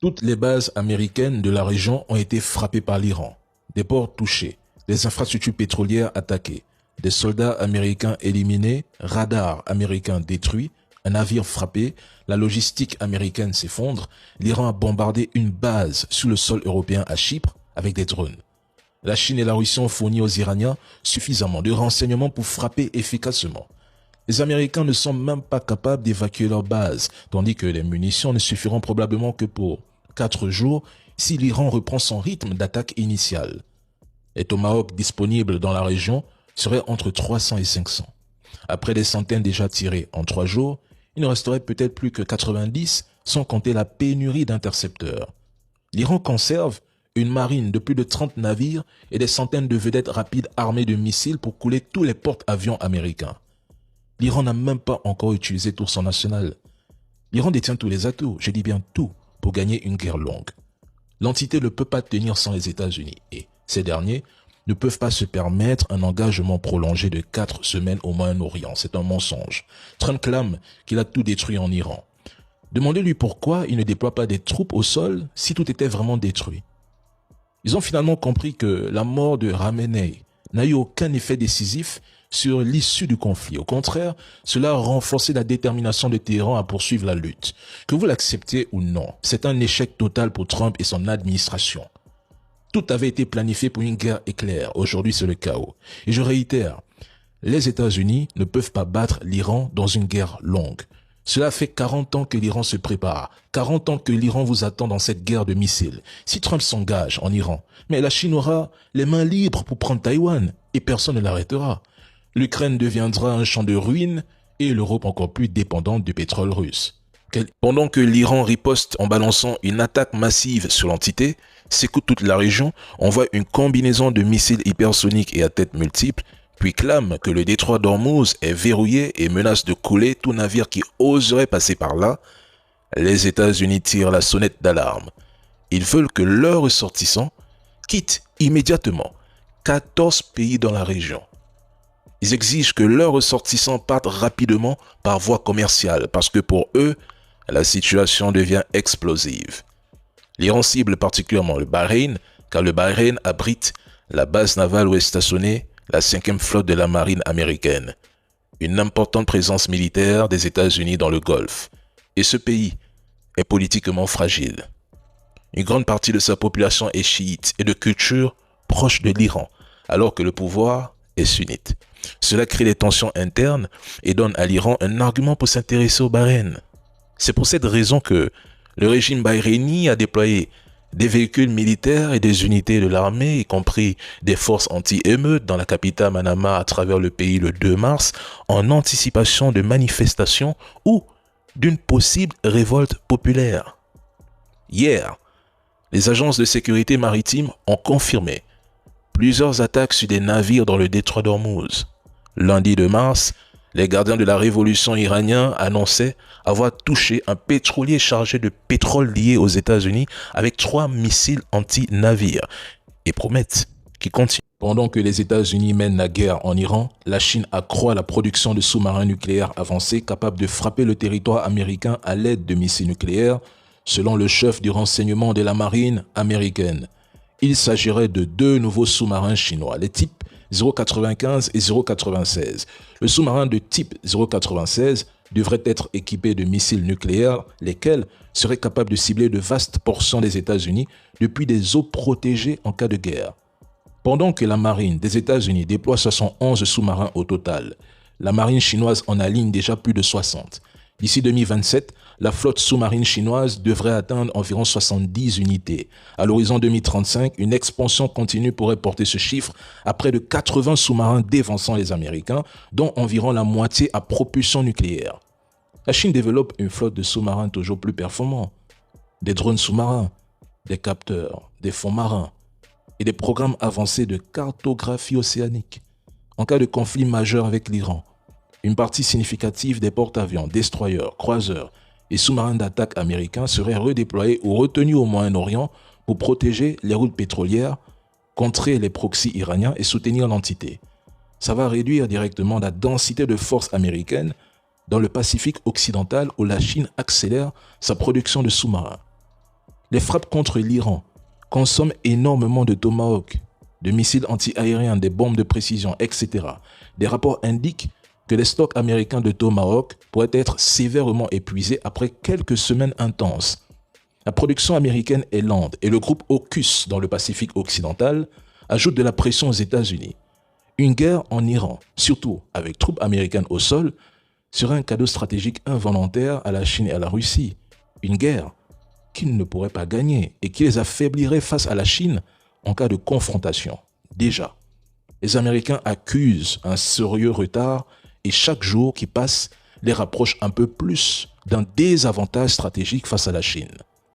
Toutes les bases américaines de la région ont été frappées par l'Iran. Des ports touchés, des infrastructures pétrolières attaquées, des soldats américains éliminés, radars américains détruits, un navire frappé, la logistique américaine s'effondre, l'Iran a bombardé une base sur le sol européen à Chypre avec des drones. La Chine et la Russie ont fourni aux Iraniens suffisamment de renseignements pour frapper efficacement. Les Américains ne sont même pas capables d'évacuer leur base, tandis que les munitions ne suffiront probablement que pour 4 jours si l'Iran reprend son rythme d'attaque initial. Les Tomahawks disponibles dans la région seraient entre 300 et 500. Après des centaines déjà tirées en 3 jours, il ne resterait peut-être plus que 90 sans compter la pénurie d'intercepteurs. L'Iran conserve une marine de plus de 30 navires et des centaines de vedettes rapides armées de missiles pour couler tous les porte-avions américains. L'Iran n'a même pas encore utilisé tout son arsenal. L'Iran détient tous les atouts, je dis bien tout, pour gagner une guerre longue. L'entité ne peut pas tenir sans les États-Unis et ces derniers ne peuvent pas se permettre un engagement prolongé de 4 semaines au Moyen-Orient. C'est un mensonge. Trump clame qu'il a tout détruit en Iran. Demandez-lui pourquoi il ne déploie pas des troupes au sol si tout était vraiment détruit. Ils ont finalement compris que la mort de Khamenei n'a eu aucun effet décisif sur l'issue du conflit. Au contraire, cela a renforcé la détermination de Téhéran à poursuivre la lutte. Que vous l'acceptiez ou non, c'est un échec total pour Trump et son administration. Tout avait été planifié pour une guerre éclair. Aujourd'hui, c'est le chaos. Et je réitère, les États-Unis ne peuvent pas battre l'Iran dans une guerre longue. Cela fait 40 ans que l'Iran se prépare. 40 ans que l'Iran vous attend dans cette guerre de missiles. Si Trump s'engage en Iran, mais la Chine aura les mains libres pour prendre Taïwan et personne ne l'arrêtera. L'Ukraine deviendra un champ de ruines et l'Europe encore plus dépendante du pétrole russe. Pendant que l'Iran riposte en balançant une attaque massive sur l'entité, secoue toute la région, envoie une combinaison de missiles hypersoniques et à tête multiple, puis clame que le détroit d'Ormuz est verrouillé et menace de couler tout navire qui oserait passer par là, les États-Unis tirent la sonnette d'alarme. Ils veulent que leurs ressortissants quittent immédiatement 14 pays dans la région. Ils exigent que leurs ressortissants partent rapidement par voie commerciale parce que pour eux, la situation devient explosive. L'Iran cible particulièrement le Bahreïn car le Bahreïn abrite la base navale où est stationnée la 5e flotte de la marine américaine, une importante présence militaire des États-Unis dans le Golfe. Et ce pays est politiquement fragile. Une grande partie de sa population est chiite et de culture proche de l'Iran, alors que le pouvoir est sunnite. Cela crée des tensions internes et donne à l'Iran un argument pour s'intéresser au Bahreïn. C'est pour cette raison que le régime bahreïni a déployé des véhicules militaires et des unités de l'armée, y compris des forces anti-émeutes dans la capitale Manama à travers le pays le 2 mars, en anticipation de manifestations ou d'une possible révolte populaire. Hier, les agences de sécurité maritime ont confirmé plusieurs attaques sur des navires dans le détroit d'Ormuz. Lundi 2 mars, les gardiens de la révolution iranienne annonçaient avoir touché un pétrolier chargé de pétrole lié aux États-Unis avec 3 missiles anti-navires et promettent qu'ils continuent. Pendant que les États-Unis mènent la guerre en Iran, la Chine accroît la production de sous-marins nucléaires avancés capables de frapper le territoire américain à l'aide de missiles nucléaires, selon le chef du renseignement de la marine américaine. Il s'agirait de 2 nouveaux sous-marins chinois, les types 0,95 et 0,96. Le sous-marin de type 0,96 devrait être équipé de missiles nucléaires, lesquels seraient capables de cibler de vastes portions des États-Unis depuis des eaux protégées en cas de guerre. Pendant que la marine des États-Unis déploie 71 sous-marins au total, la marine chinoise en aligne déjà plus de 60. D'ici 2027, la flotte sous-marine chinoise devrait atteindre environ 70 unités. À l'horizon 2035, une expansion continue pourrait porter ce chiffre à près de 80 sous-marins dévançant les Américains, dont environ la moitié à propulsion nucléaire. La Chine développe une flotte de sous-marins toujours plus performants, des drones sous-marins, des capteurs, des fonds marins et des programmes avancés de cartographie océanique. En cas de conflit majeur avec l'Iran, une partie significative des porte-avions, destroyers, croiseurs et sous-marins d'attaque américains seraient redéployés ou retenus au Moyen-Orient pour protéger les routes pétrolières, contrer les proxys iraniens et soutenir l'entité. Ça va réduire directement la densité de forces américaines dans le Pacifique occidental où la Chine accélère sa production de sous-marins. Les frappes contre l'Iran consomment énormément de tomahawks, de missiles anti-aériens, des bombes de précision, etc. Des rapports indiquent que les stocks américains de tomahawk pourraient être sévèrement épuisés après quelques semaines intenses. La production américaine est lente et le groupe AUKUS dans le Pacifique occidental ajoute de la pression aux États-Unis. Une guerre en Iran, surtout avec troupes américaines au sol, serait un cadeau stratégique involontaire à la Chine et à la Russie. Une guerre qu'ils ne pourraient pas gagner et qui les affaiblirait face à la Chine en cas de confrontation. Déjà, les Américains accusent un sérieux retard et chaque jour qui passe les rapproche un peu plus d'un désavantage stratégique face à la Chine.